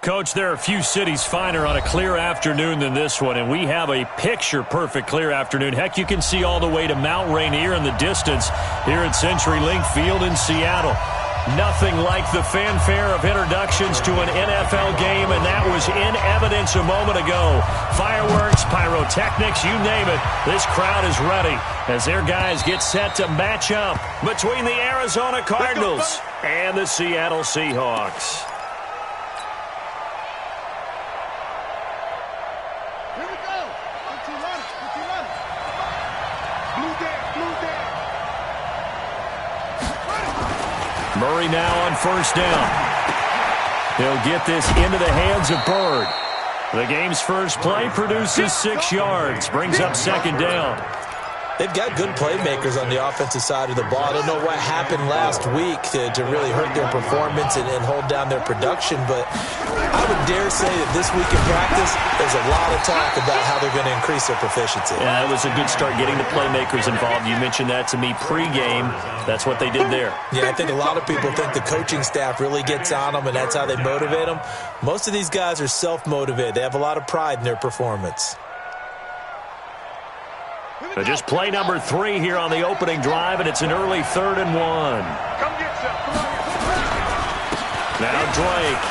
Coach, there are a few cities finer on a clear afternoon than this one, and we have a picture-perfect clear afternoon. Heck, you can see all the way to Mount Rainier in the distance here at CenturyLink Field in Seattle. Nothing like the fanfare of introductions to an NFL game, and that was in evidence a moment ago. Fireworks, pyrotechnics, you name it. This crowd is ready as their guys get set to match up between the Arizona Cardinals and the Seattle Seahawks. Murray now on first down. He'll get this into the hands of Bird. The game's first play produces 6 yards, brings up second down. They've got good playmakers on the offensive side of the ball. I don't know what happened last week to really hurt their performance and hold down their production, but I would dare say that this week in practice, there's a lot of talk about how they're going to increase their proficiency. Yeah, it was a good start getting the playmakers involved. You mentioned that to me pregame. That's what they did there. Yeah, I think a lot of people think the coaching staff really gets on them, and that's how they motivate them. Most of these guys are self-motivated. They have a lot of pride in their performance. So just play number 3 here on the opening drive, and it's an early 3rd and 1. Now Drake.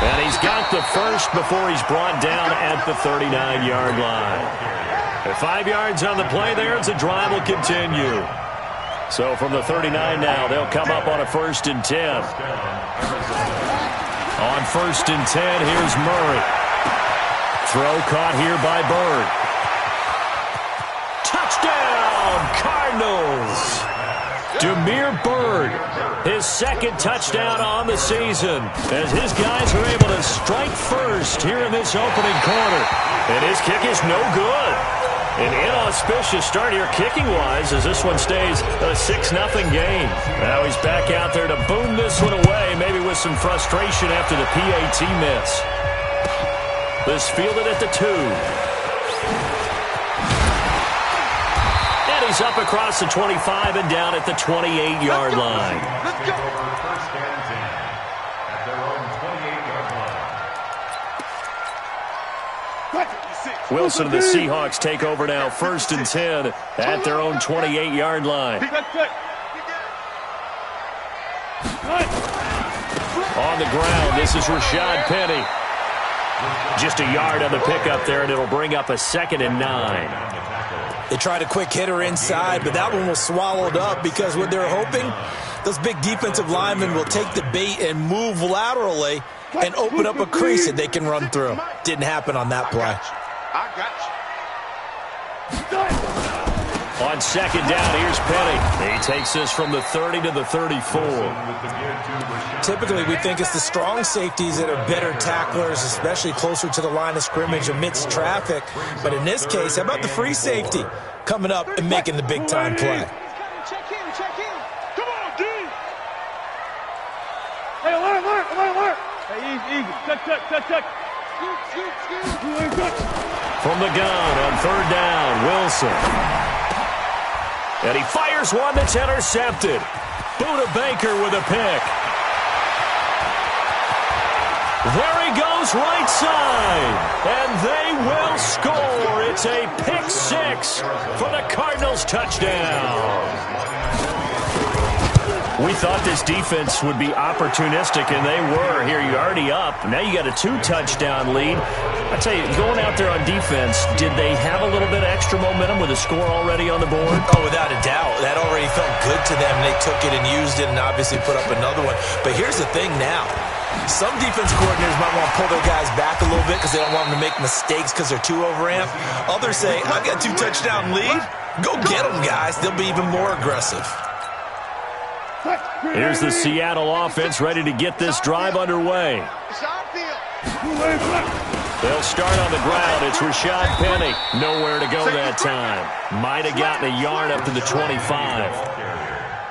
And he's got the first before he's brought down at the 39-yard line. At 5 yards on the play there, the drive will continue. So from the 39 now, they'll come up on a 1st and 10. On 1st and 10, here's Murray. Throw caught here by Bird. Touchdown, Cardinals! Damiere Byrd, his second touchdown on the season, as his guys are able to strike first here in this opening quarter. And his kick is no good. An inauspicious start here kicking-wise as this one stays a 6-0 game. Now he's back out there to boom this one away, maybe with some frustration after the PAT miss. This fielded at the 2. He's up across the 25 and down at the 28-yard line. Let's go. First and 10 at their own 28-yard line. Wilson and the Seahawks take over now, 1st and 10 at their own 28-yard line. On the ground, this is Rashad Penny. Just a yard on the pickup there, and it'll bring up a 2nd and 9. They tried a quick hitter inside, but that one was swallowed up because what they're hoping, those big defensive linemen will take the bait and move laterally and open up a crease that they can run through. Didn't happen on that play. I got you. On 2nd down, here's Penny. He takes this from the 30 to the 34. Typically, we think it's the strong safeties that are better tacklers, especially closer to the line of scrimmage amidst traffic. But in this case, how about the free safety coming up and making the big-time play? Check in. Come on, D. Hey, alert. Hey, easy. Touch. From the gun on 3rd down, Wilson. And he fires one that's intercepted. Buda Baker with a pick. There he goes right side. And they will score. It's a pick 6 for the Cardinals touchdown. We thought this defense would be opportunistic, and they were. Here, you're already up. Now you got a 2-touchdown lead. I tell you, going out there on defense, did they have a little bit of extra momentum with a score already on the board? Oh, without a doubt. That already felt good to them. They took it and used it and obviously put up another one. But here's the thing now. Some defense coordinators might want to pull their guys back a little bit because they don't want them to make mistakes because they're too overamped. Others say, I've got a 2-touchdown lead. Go get them, guys. They'll be even more aggressive. Here's the Seattle offense ready to get this drive underway. They'll start on the ground. It's Rashad Penny. Nowhere to go that time. Might have gotten a yard up to the 25.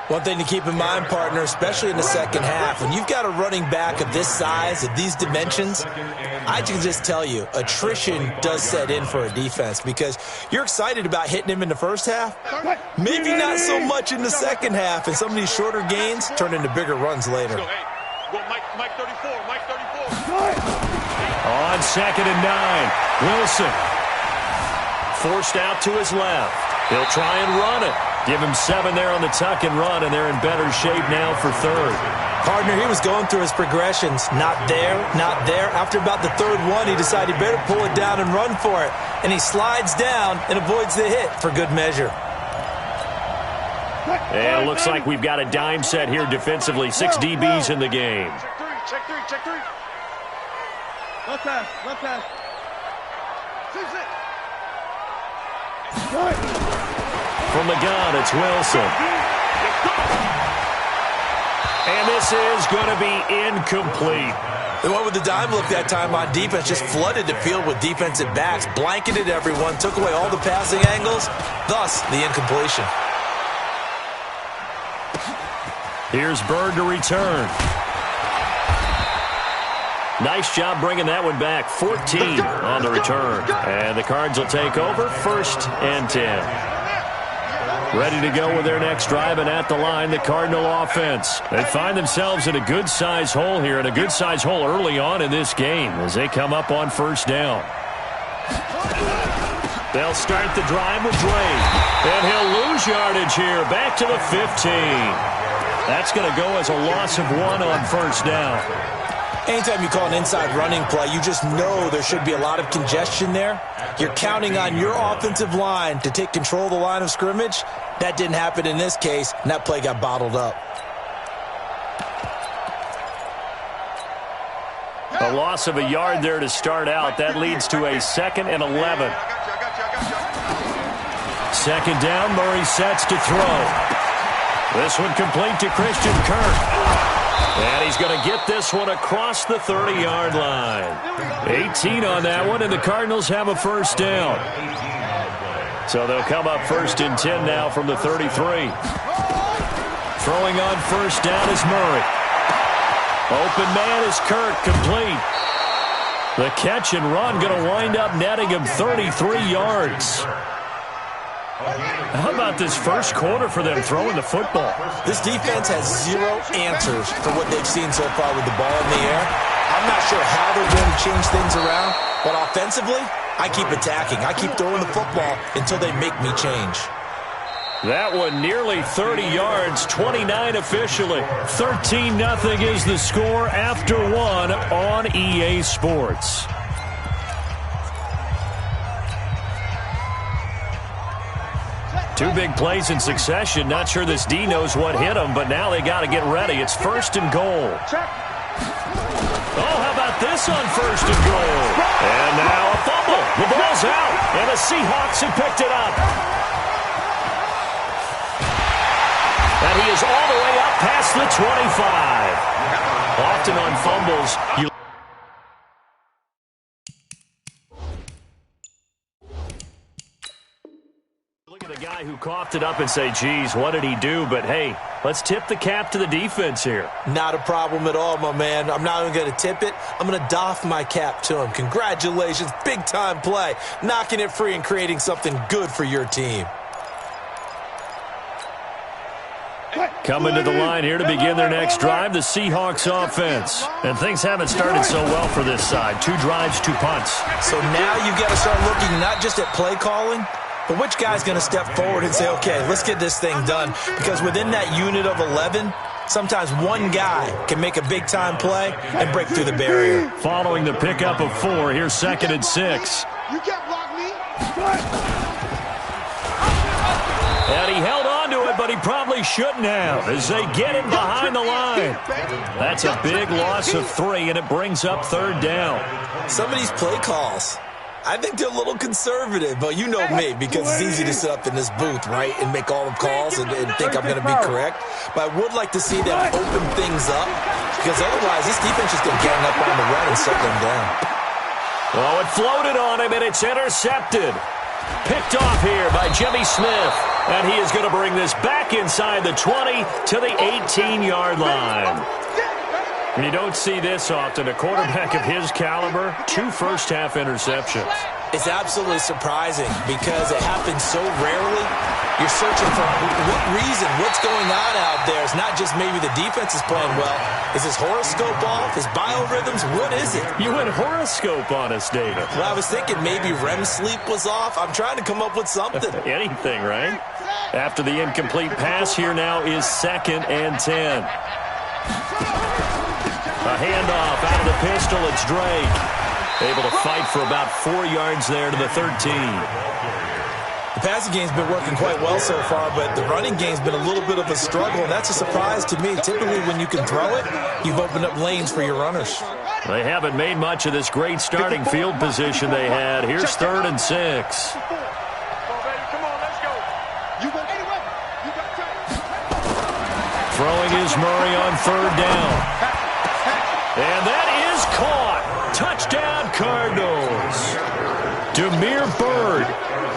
One thing to keep in mind, partner, especially in the second half, when you've got a running back of this size, of these dimensions, I can just tell you, attrition does set in for a defense because you're excited about hitting him in the first half, maybe not so much in the second half, and some of these shorter gains turn into bigger runs later. Mike 34, Mike 34. On 2nd and 9, Wilson. Forced out to his left. He'll try and run it. Give him 7 there on the tuck and run, and they're in better shape now for 3rd. Partner, he was going through his progressions. Not there, not there. After about the 3rd one, he decided he better pull it down and run for it. And he slides down and avoids the hit for good measure. And it looks like we've got a dime set here defensively. 6 DBs in the game. Check three. Left pass. From the gun, it's Wilson. And this is going to be incomplete. The one with the dime look that time on defense just flooded the field with defensive backs, blanketed everyone, took away all the passing angles, thus the incompletion. Here's Bird to return. Nice job bringing that one back. 14 on the return. And the Cards will take over 1st and 10. Ready to go with their next drive, and at the line, the Cardinal offense. They find themselves in a good-sized hole here, and a good-sized hole early on in this game as they come up on 1st down. They'll start the drive with Drake, and he'll lose yardage here, back to the 15. That's going to go as a loss of 1 on 1st down. Anytime you call an inside running play, you just know there should be a lot of congestion there. You're counting on your offensive line to take control of the line of scrimmage. That didn't happen in this case, and that play got bottled up. A loss of a yard there to start out. That leads to a 2nd and 11. 2nd down, Murray sets to throw. This one complete to Christian Kirk. And he's going to get this one across the 30-yard line. 18 on that one, and the Cardinals have a 1st down. So they'll come up 1st and 10 now from the 33. Throwing on 1st down is Murray. Open man is Kirk, complete. The catch and run going to wind up netting him 33 yards. How about this first quarter for them throwing the football? This defense has 0 answers for what they've seen so far with the ball in the air. I'm not sure how they're going to change things around, but offensively, I keep attacking. I keep throwing the football until they make me change. That one nearly 30 yards, 29 officially. 13-0 is the score after 1 on EA Sports. Two big plays in succession. Not sure this D knows what hit him, but now they got to get ready. It's 1st and goal. Oh, how about this on 1st and goal? And now a fumble. The ball's out, and the Seahawks have picked it up. And he is all the way up past the 25. Often on fumbles, you look at the guy who coughed it up and say, geez, what did he do? But, hey, let's tip the cap to the defense here. Not a problem at all, my man. I'm not even going to tip it. I'm going to doff my cap to him. Congratulations. Big-time play. Knocking it free and creating something good for your team. Coming to the line here to begin their next drive, the Seahawks offense. And things haven't started so well for this side. 2 drives, 2 punts. So now you've got to start looking not just at play calling, but which guy's going to step forward and say, okay, let's get this thing done. Because within that unit of 11, sometimes one guy can make a big-time play and break through the barrier. Following the pickup of 4, here's 2nd and 6. You can't block me. And he held on to it, but he probably shouldn't have as they get him behind the line. That's a big loss of 3, and it brings up 3rd down. Some of these play calls, I think they're a little conservative, but you know me, because it's easy to sit up in this booth, right, and make all the calls and think I'm going to be correct. But I would like to see them open things up, because otherwise this defense is going to gang up on the run and shut them down. Oh, it floated on him, and it's intercepted. Picked off here by Jimmy Smith. And he is going to bring this back inside the 20 to the 18-yard line. You don't see this often. A quarterback of his caliber, 2 first-half interceptions. It's absolutely surprising because it happens so rarely. You're searching for what reason, what's going on out there. It's not just maybe the defense is playing well. Is his horoscope off? His biorhythms? What is it? You went horoscope on us, David. Well, I was thinking maybe REM sleep was off. I'm trying to come up with something. Anything, right? After the incomplete pass, here now is 2nd and 10. A handoff out of the pistol. It's Drake. Able to fight for about 4 yards there to the 13. The passing game's been working quite well so far, but the running game's been a little bit of a struggle, and that's a surprise to me. Typically, when you can throw it, you've opened up lanes for your runners. They haven't made much of this great starting field position they had. Here's 3rd and 6. Throwing is Murray on 3rd down. And that is caught. Touchdown, Cardinals. Demir Bird,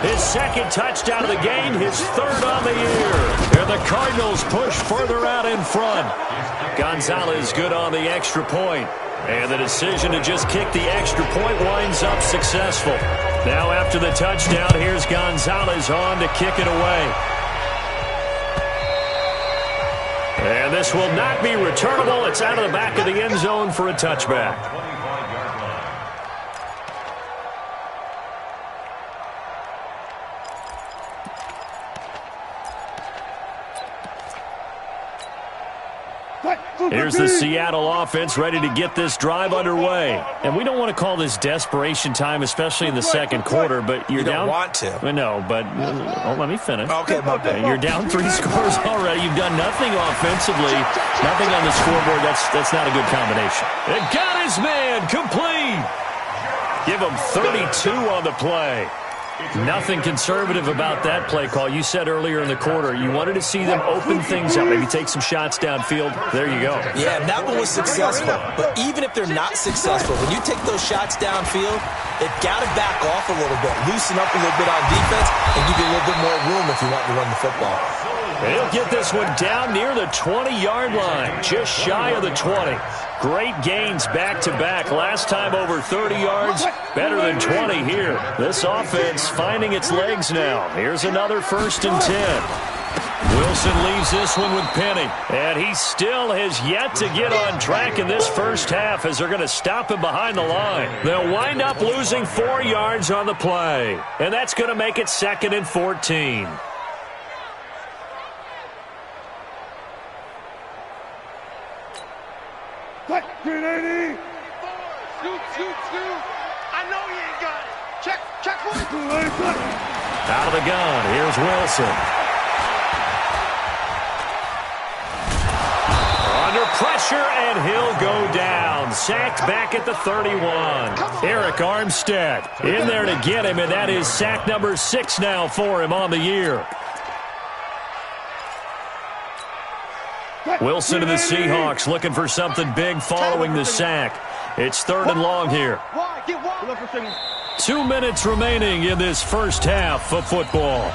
his 2nd touchdown of the game, his 3rd on the year. And the Cardinals push further out in front. Gonzalez good on the extra point. And the decision to just kick the extra point winds up successful. Now after the touchdown, here's Gonzalez on to kick it away. And this will not be returnable. It's out of the back of the end zone for a touchback. Here's the Seattle offense ready to get this drive underway. And we don't want to call this desperation time, especially in the 2nd quarter, but you're down. You don't want to. No, but let me finish. Okay, my bad. You're down 3 scores already. You've done nothing offensively, nothing on the scoreboard. That's not a good combination. And got his man complete. Give him 32 on the play. Nothing conservative about that play call. You said earlier in the quarter you wanted to see them open things up, maybe take some shots downfield. There you go. Yeah, and that one was successful. But even if they're not successful, when you take those shots downfield, they've got to back off a little bit, loosen up a little bit on defense, and give you a little bit more room if you want to run the football. He'll get this one down near the 20-yard line, just shy of the 20. Great gains back-to-back. Last time over 30 yards, better than 20 here. This offense finding its legs now. Here's another 1st and 10. Wilson leaves this one with Penny. And he still has yet to get on track in this first half as they're going to stop him behind the line. They'll wind up losing 4 yards on the play. And that's going to make it 2nd and 14. Green 80. Shoot. I know you ain't got it. Check. Out of the gun, here's Wilson. Under pressure, and he'll go down. Sacked back at the 31. Eric Armstead in there to get him, and that is sack number 6 now for him on the year. Wilson and the Seahawks looking for something big following the sack. It's 3rd and long here. 2 minutes remaining in this first half of football.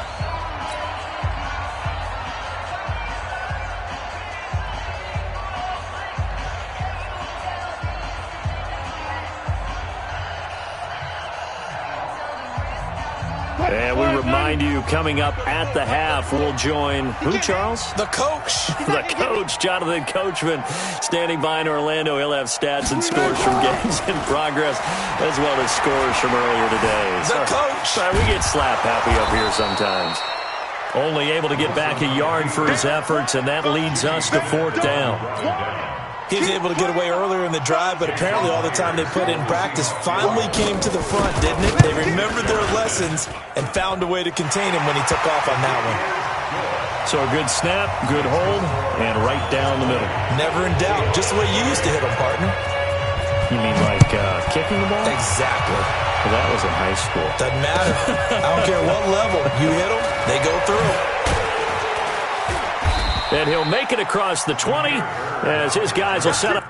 And we remind you, coming up at the half, we'll join who, Charles? The coach. The coach, Jonathan Coachman, standing by in Orlando. He'll have stats and scores from games in progress, as well as scores from earlier today. The coach. Sorry, we get slap happy up here sometimes. Only able to get back a yard for his efforts, and that leads us to 4th down. He was able to get away earlier in the drive, but apparently all the time they put in practice finally came to the front, didn't it? They remembered their lessons and found a way to contain him when he took off on that one. So a good snap, good hold, and right down the middle. Never in doubt. Just the way you used to hit him, partner. You mean like kicking the ball? Exactly. Well, that was in high school. Doesn't matter. I don't care what level. You hit them, they go through. And he'll make it across the 20 as his guys will set up.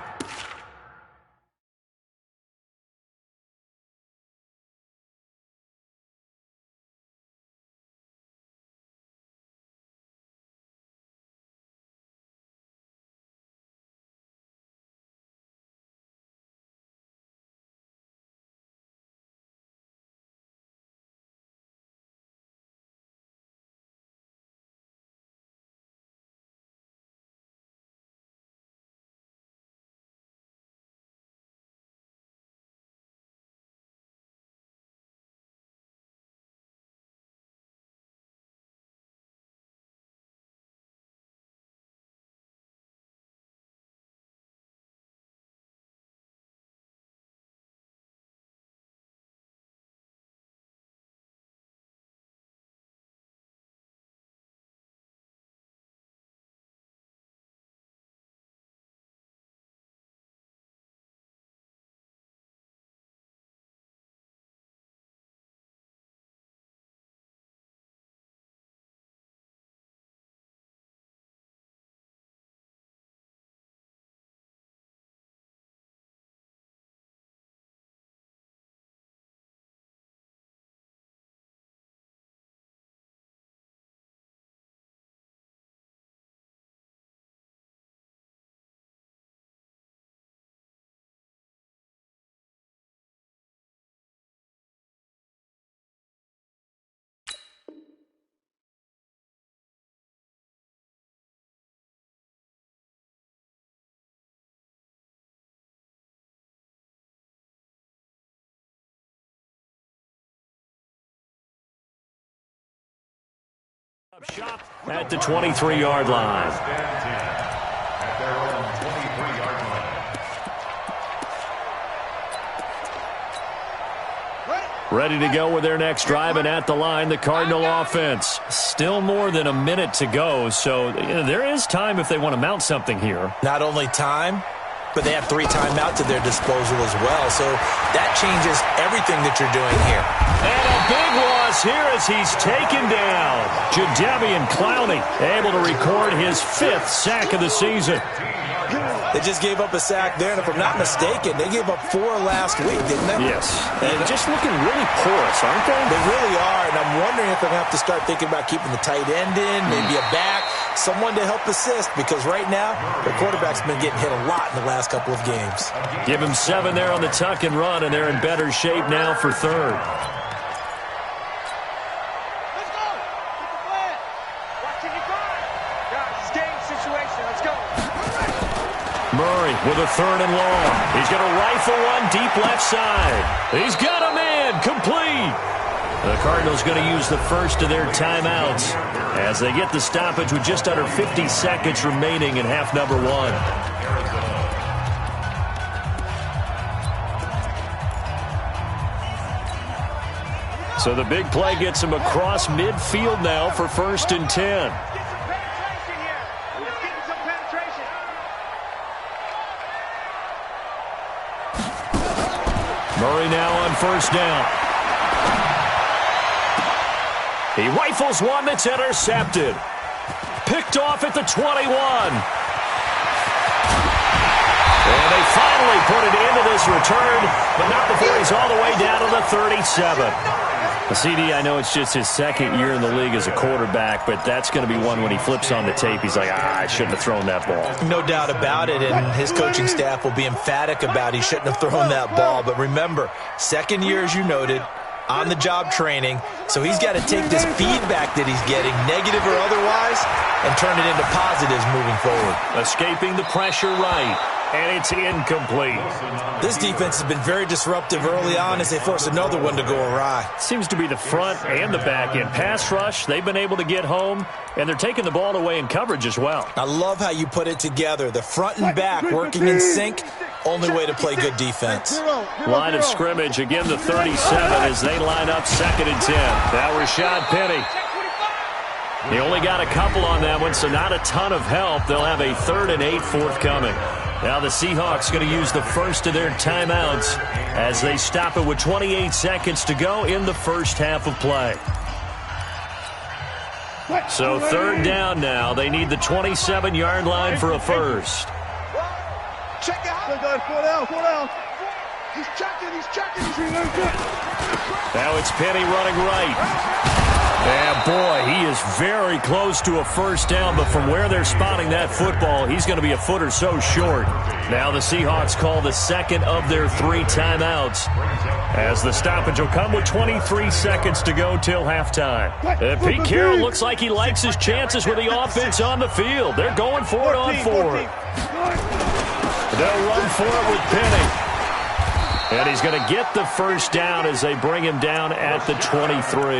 Shot at the 23-yard line. At their own 23-yard line. Ready to go with their next drive, and at the line, the Cardinal offense. Still more than a minute to go, so there is time if they want to mount something here. Not only time, but they have 3 timeouts at their disposal as well, so that changes everything that you're doing here. And a big loss here as he's taken down. Jadeveon Clowney able to record his 5th sack of the season. They just gave up a sack there, and if I'm not mistaken, they gave up 4 last week, didn't they? Yes. And just looking really porous, aren't they? They really are, and I'm wondering if they're going to have to start thinking about keeping the tight end in, maybe a back, someone to help assist, because right now, their quarterback's been getting hit a lot in the last couple of games. Give him 7 there on the tuck and run, and they're in better shape now for 3rd. Murray with a 3rd and long. He's going to rifle one deep left side. He's got a man complete. The Cardinals going to use the first of their timeouts as they get the stoppage with just under 50 seconds remaining in half number 1. So the big play gets him across midfield now for 1st and 10. Murray now on 1st down. He rifles one that's intercepted. Picked off at the 21. And they finally put it into this return, but not before he's all the way down to the 37. The CD, I know it's just his 2nd year in the league as a quarterback, but that's going to be one when he flips on the tape, he's like, I shouldn't have thrown that ball. No doubt about it, and his coaching staff will be emphatic about he shouldn't have thrown that ball. But remember, 2nd year, as you noted, on-the-job training, so he's got to take this feedback that he's getting, negative or otherwise, and turn it into positives moving forward. Escaping the pressure right, and it's incomplete. This defense has been very disruptive early on as they force another one to go awry. Seems to be the front and the back end. Pass rush, they've been able to get home, and they're taking the ball away in coverage as well. I love how you put it together. The front and back working in sync, only way to play good defense. Line of scrimmage, again the 37 as they line up 2nd and 10. Now Rashad Penny. He only got a couple on that one, so not a ton of help. They'll have a 3rd and 8 forthcoming. Now the Seahawks going to use the first of their timeouts as they stop it with 28 seconds to go in the first half of play. So 3rd down now. They need the 27-yard line for a first. Check out. 4 down. He's checking. Now it's Penny running right. And boy, he is very close to a first down, but from where they're spotting that football, he's going to be a foot or so short. Now the Seahawks call the 2nd of their 3 timeouts as the stoppage will come with 23 seconds to go till halftime. Pete Carroll looks like he likes his chances with the offense on the field. They're going for it on 4th. They'll run for it with Penny. And he's going to get the first down as they bring him down at the 23.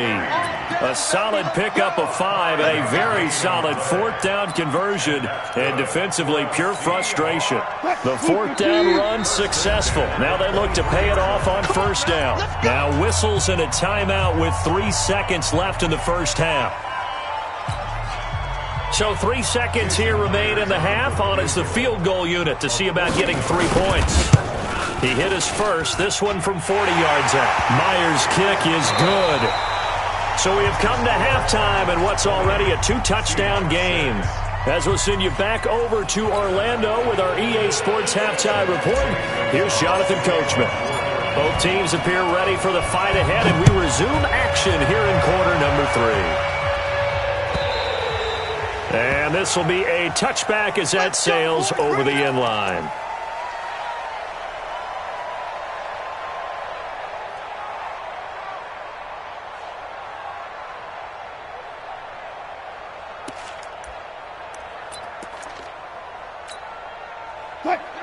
A solid pickup of 5 and a very solid 4th down conversion. And defensively, pure frustration. The 4th down run successful. Now they look to pay it off on 1st down. Now whistles and a timeout with 3 seconds left in the first half. So 3 seconds here remain in the half. On is the field goal unit to see about getting 3 points. He hit his first, this one from 40 yards out. Myers' kick is good. So we have come to halftime in what's already a 2-touchdown game. As we'll send you back over to Orlando with our EA Sports Halftime Report, here's Jonathan Coachman. Both teams appear ready for the fight ahead, and we resume action here in quarter number 3. And this will be a touchback as that sails over the end line.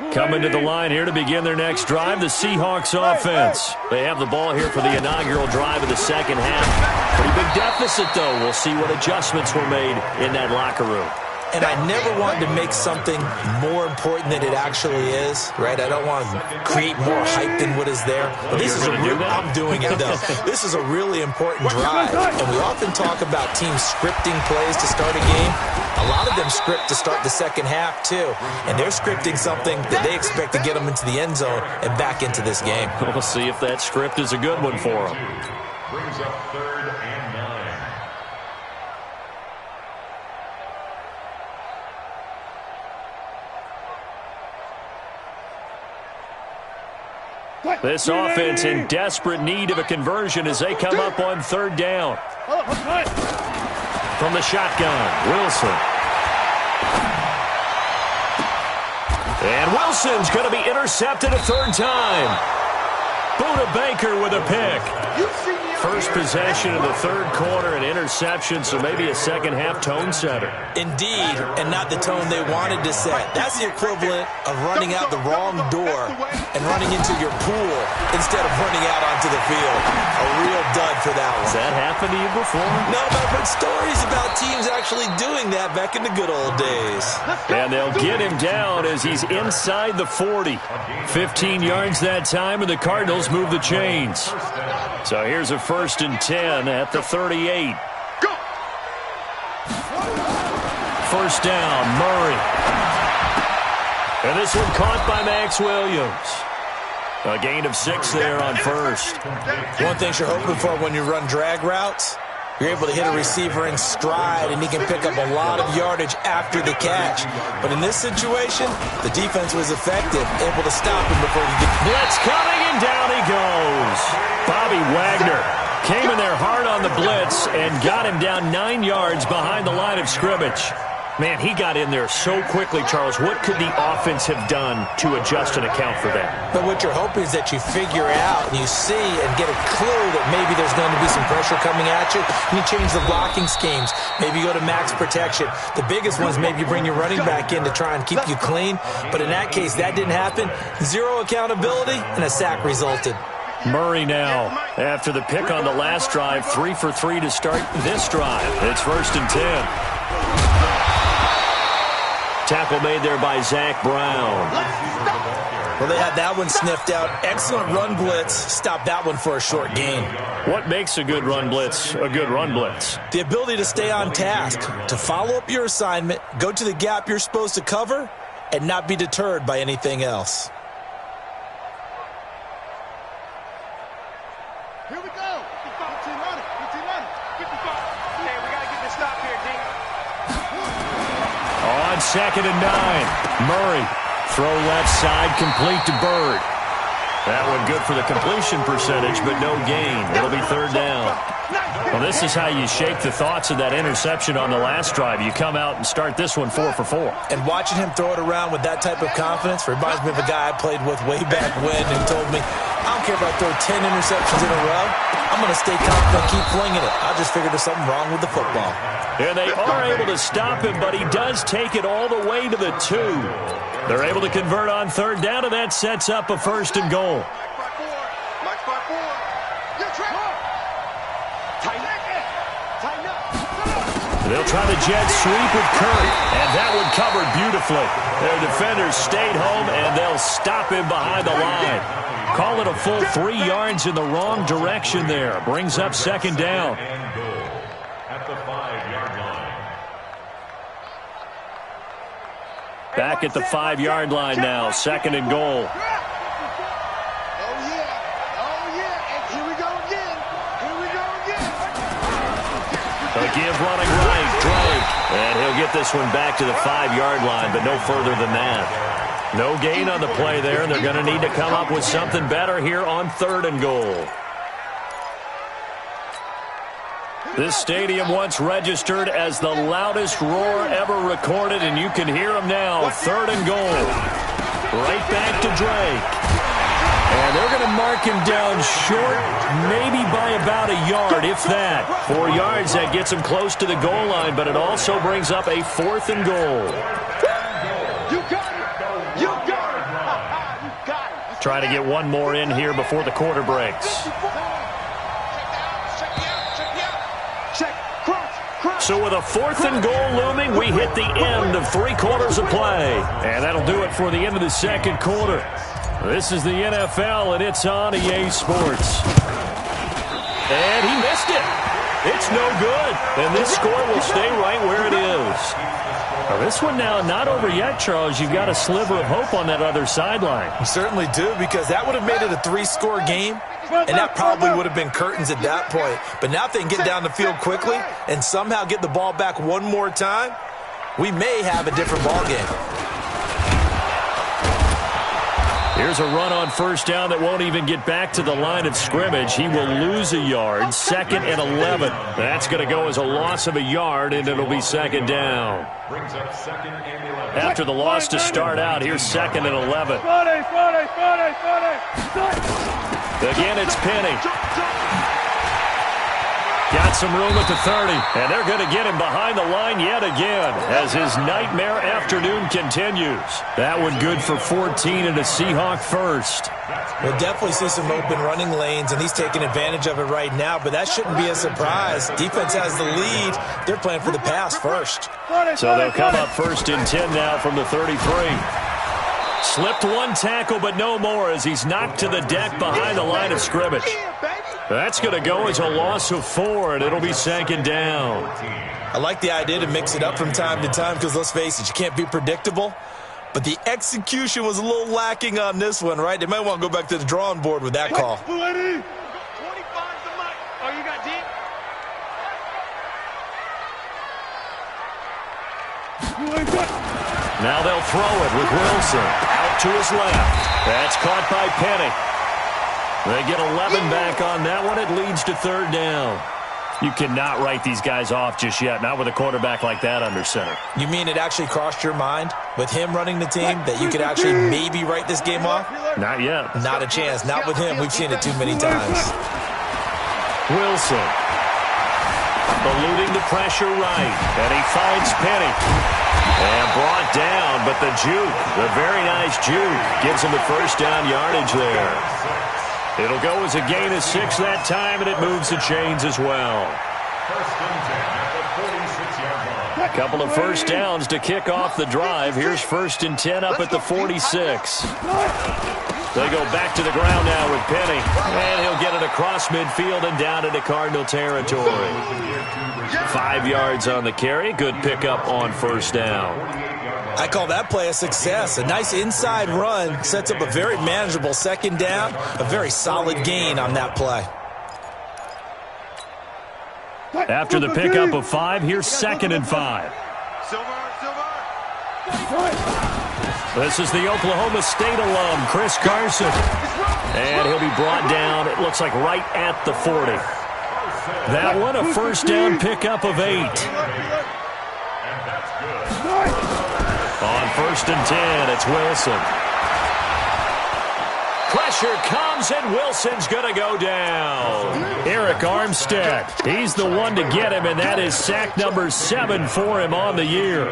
Coming to the line here to begin their next drive, the Seahawks offense. They have the ball here for the inaugural drive of the second half. Pretty big deficit, though. We'll see what adjustments were made in that locker room. And I never wanted to make something more important than it actually is, right? I don't want to create more hype than what is there. But this is I'm doing it, though. This is a really important drive. And we often talk about teams scripting plays to start a game. A lot of them script to start the second half, too. And they're scripting something that they expect to get them into the end zone and back into this game. We'll see if that script is a good one for them. Brings up 3rd and 9. This offense in desperate need of a conversion as they come up on 3rd down. From the shotgun, Wilson. And Wilson's going to be intercepted a 3rd time. Buda Baker with a pick. First possession of the 3rd quarter, an interception, so maybe a second-half tone setter. Indeed, and not the tone they wanted to set. That's the equivalent of running out the wrong door and running into your pool instead of running out onto the field. A real dud for that one. Has that happened to you before? No, but I've heard stories about teams actually doing that back in the good old days. And they'll get him down as he's inside the 40. 15 yards that time, and the Cardinals move the chains. So here's a 1st and 10 at the 38. First down, Murray. And this one caught by Max Williams. A gain of 6 there on 1st. One thing you're hoping for when you run drag routes, you're able to hit a receiver in stride, and he can pick up a lot of yardage after the catch. But in this situation, the defense was effective, able to stop him before he could. Blitz coming, and down he goes. Bobby Wagner came in there hard on the blitz and got him down 9 yards behind the line of scrimmage. Man, he got in there so quickly, Charles. What could the offense have done to adjust and account for that? But what you're hoping is that you figure out and you see and get a clue that maybe there's going to be some pressure coming at you. And you change the blocking schemes. Maybe you go to max protection. The biggest ones, maybe you bring your running back in to try and keep you clean. But in that case, that didn't happen. 0 accountability, and a sack resulted. Murray now, after the pick on the last drive, 3 for 3 to start this drive. It's 1st and 10. Tackle made there by Zach Brown. Well, they had that one sniffed out. Excellent run blitz. Stopped that one for a short gain. What makes a good run blitz a good run blitz? The ability to stay on task, to follow up your assignment, go to the gap you're supposed to cover, and not be deterred by anything else. Here we go. 15 running. 15 running. 55. Hey, we got to get this stop here, D. On 2nd and 9, Murray. Throw left side, complete to Bird. That one good for the completion percentage, but no gain. It'll be 3rd down. Well, this is how you shape the thoughts of that interception on the last drive. You come out and start this one 4 for 4. And watching him throw it around with that type of confidence reminds me of a guy I played with way back when and told me, I don't care if I throw 10 interceptions in a row. I'm going to stay confident and keep flinging it. I just figured there's something wrong with the football. And they are able to stop him, but he does take it all the way to the 2. They're able to convert on 3rd down, and that sets up a 1st and goal. Max 5-4. You're trapped. Tighten up. They'll try the jet sweep with Kirk, and that one covered beautifully. Their defenders stayed home, and they'll stop him behind the line. Call it a full 3 yards in the wrong direction there. Brings up 2nd down. And goal at the 5-yard line. Back at the 5-yard line now. 2nd and goal. Oh, yeah. And here we go again. A give running right, Drake. And he'll get this one back to the 5-yard line, but no further than that. No gain on the play there, and they're going to need to come up with something better here on 3rd and goal. This stadium once registered as the loudest roar ever recorded, and you can hear them now. 3rd and goal. Right back to Drake. And they're going to mark him down short, maybe by about a yard, if that. 4 yards, that gets him close to the goal line, but it also brings up a 4th and goal. You got it. You got it. Trying to get one more in here before the quarter breaks. So with a 4th and goal looming, we hit the end of 3 quarters of play. And that'll do it for the end of the second quarter. This is the NFL, and it's on EA Sports. And he missed it. It's no good. And this score will stay right where it is. Now, this one now not over yet, Charles. You've got a sliver of hope on that other sideline. You certainly do, because that would have made it a 3-score game, and that probably would have been curtains at that point. But now if they can get down the field quickly and somehow get the ball back one more time, we may have a different ball game. Here's a run on first down that won't even get back to the line of scrimmage. He will lose a yard. 2nd and 11. That's going to go as a loss of a yard, and it'll be 2nd down. After the loss to start out, here's 2nd and 11. Again, it's Penny. Got some room at the 30, and they're going to get him behind the line yet again as his nightmare afternoon continues. That one good for 14 and a Seahawk first. We'll definitely see some open running lanes, and he's taking advantage of it right now, but that shouldn't be a surprise. Defense has the lead. They're playing for the pass first. So they'll come up 1st and 10 now from the 33. Slipped one tackle, but no more as he's knocked to the deck behind the line of scrimmage. That's going to go as a loss of 4, and it'll be 2nd down. I like the idea to mix it up from time to time because, let's face it, you can't be predictable. But the execution was a little lacking on this one, right? They might want to go back to the drawing board with that call. Now they'll throw it with Wilson. Out to his left. That's caught by Penny. They get 11 back on that one. It leads to 3rd down. You cannot write these guys off just yet, not with a quarterback like that under center. You mean it actually crossed your mind with him running the team that you could actually maybe write this game off? Not yet. Not a chance. Not with him. We've seen it too many times. Wilson. Eluding the pressure right. And he finds Penny. And brought down, but the juke, the very nice juke, gives him the 1st down yardage there. It'll go as a gain of 6 that time, and it moves the chains as well. A couple of 1st downs to kick off the drive. Here's 1st and 10 up at the 46. They go back to the ground now with Penny, and he'll get it across midfield and down into Cardinal territory. 5 yards on the carry. Good pickup on 1st down. I call that play a success. A nice inside run sets up a very manageable 2nd down. A very solid gain on that play. After the pickup of 5, here's 2nd and 5. This is the Oklahoma State alum, Chris Carson. And he'll be brought down, it looks like right at the 40. That one, a 1st down pickup of 8. On 1st and 10, it's Wilson. Pressure comes, and Wilson's going to go down. Eric Armstead, he's the one to get him, and that is sack number 7 for him on the year.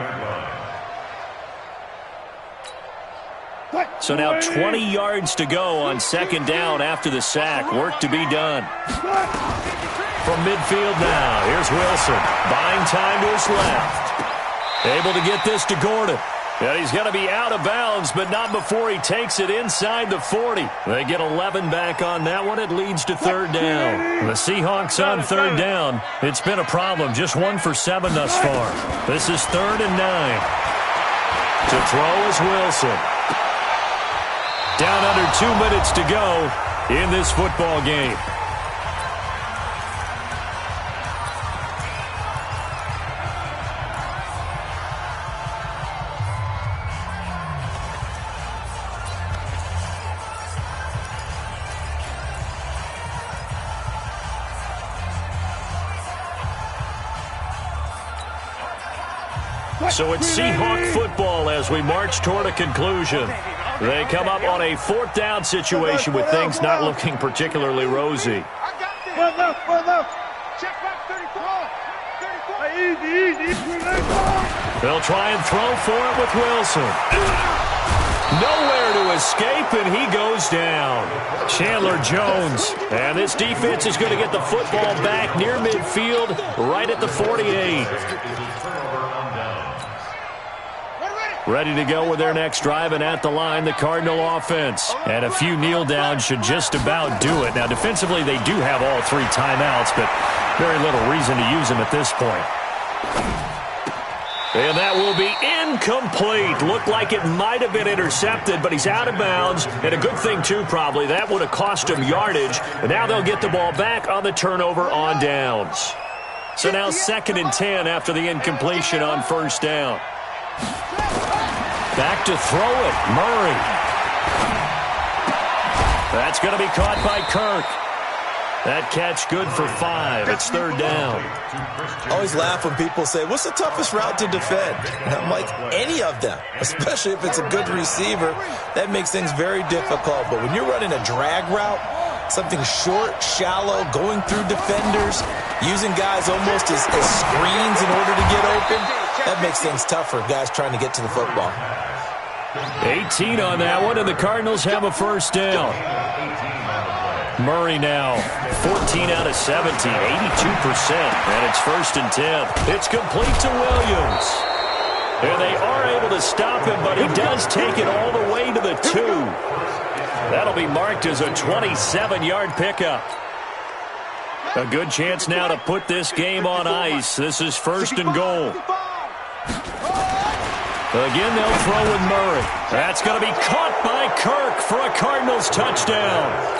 So now 20 yards to go on 2nd down after the sack. Work to be done. From midfield now, here's Wilson. Buying time to his left. Able to get this to Gordon. And he's going to be out of bounds, but not before he takes it inside the 40. They get 11 back on that one. It leads to 3rd down. The Seahawks on 3rd down. It's been a problem. Just 1 for 7 thus far. This is 3rd and 9. To throw is Wilson. Down under 2 minutes to go in this football game. So it's Seahawk football as we march toward a conclusion. They come up on a 4th down situation with things not looking particularly rosy. They'll try and throw for it with Wilson. Nowhere to escape, and he goes down. Chandler Jones. And this defense is going to get the football back near midfield, right at the 48. Ready to go with their next drive, and at the line, the Cardinal offense. And a few kneel downs should just about do it. Now, defensively, they do have all 3 timeouts, but very little reason to use them at this point. And that will be incomplete. Looked like it might have been intercepted, but he's out of bounds. And a good thing, too, probably. That would have cost him yardage. And now they'll get the ball back on the turnover on downs. So now 2nd and 10 after the incompletion on 1st down. Back to throw it, Murray. That's going to be caught by Kirk. That catch good for 5. It's 3rd down. I always laugh when people say, what's the toughest route to defend? And I'm like, any of them, especially if it's a good receiver. That makes things very difficult. But when you're running a drag route, something short, shallow, going through defenders, using guys almost as screens in order to get open, that makes things tough for guys trying to get to the football. 18 on that one, and the Cardinals have a 1st down. Murray now, 14 out of 17, 82%, and it's 1st and 10. It's complete to Williams. And they are able to stop him, but he does take it all the way to the 2. That'll be marked as a 27-yard pickup. A good chance now to put this game on ice. This is 1st and goal. Again, they'll throw with Murray. That's going to be caught by Kirk for a Cardinals touchdown.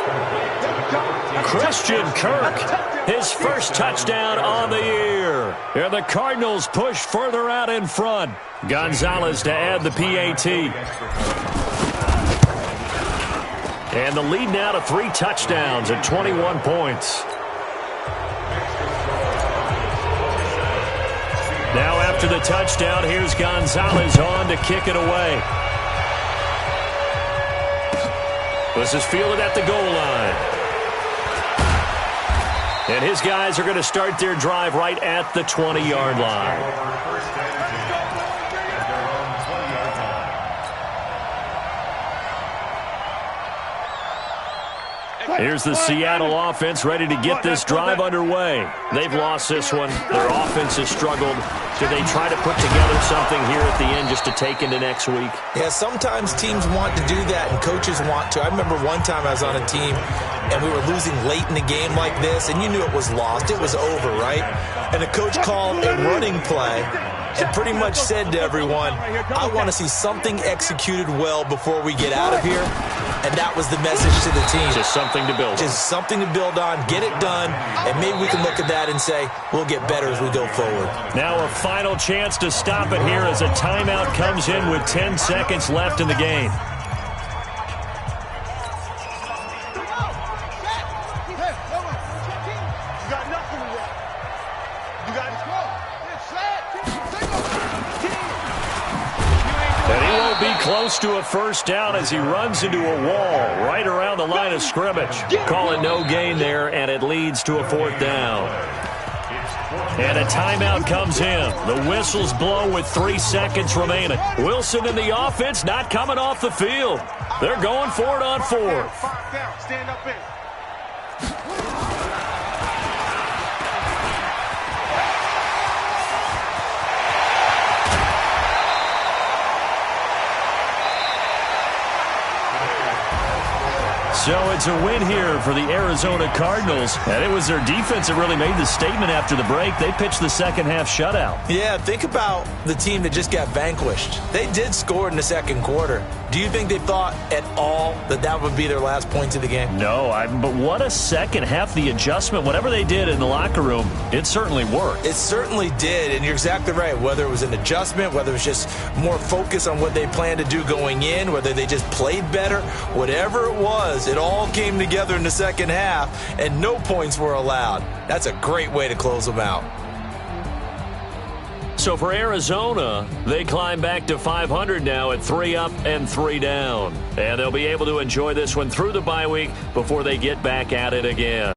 Christian Kirk, his 1st touchdown on the year. And the Cardinals push further out in front. Gonzalez to add the PAT. And the lead now to 3 touchdowns at 21 points. Now after the touchdown, here's Gonzalez on to kick it away. This is fielded at the goal line. And his guys are going to start their drive right at the 20-yard line. Here's the Seattle offense ready to get this drive underway. They've lost this one. Their offense has struggled. Do they try to put together something here at the end just to take into next week? Yeah, sometimes teams want to do that and coaches want to. I remember one time I was on a team and we were losing late in the game like this, and you knew it was lost. It was over, right? And the coach called a running play and pretty much said to everyone, I want to see something executed well before we get out of here. And that was the message to the team. Just something to build on. Just something to build on, get it done, and maybe we can look at that and say, we'll get better as we go forward. Now a final chance to stop it here as a timeout comes in with 10 seconds left in the game. Close to a 1st down as he runs into a wall right around the line of scrimmage. Call it no gain there, and it leads to a 4th down. And a timeout comes in. The whistles blow with 3 seconds remaining. Wilson and the offense not coming off the field. They're going for it on 4th. Stand up in. So it's a win here for the Arizona Cardinals. And it was their defense that really made the statement after the break. They pitched the 2nd half shutout. Yeah, think about the team that just got vanquished. They did score in the 2nd quarter. Do you think they thought at all that that would be their last points of the game? No, but what a 2nd half. The adjustment, whatever they did in the locker room, it certainly worked. It certainly did, and you're exactly right. Whether it was an adjustment, whether it was just more focus on what they planned to do going in, whether they just played better, whatever it was, it all came together in the 2nd half, and no points were allowed. That's a great way to close them out. So for Arizona, they climb back to 500 now at 3 up and 3 down. And they'll be able to enjoy this one through the bye week before they get back at it again.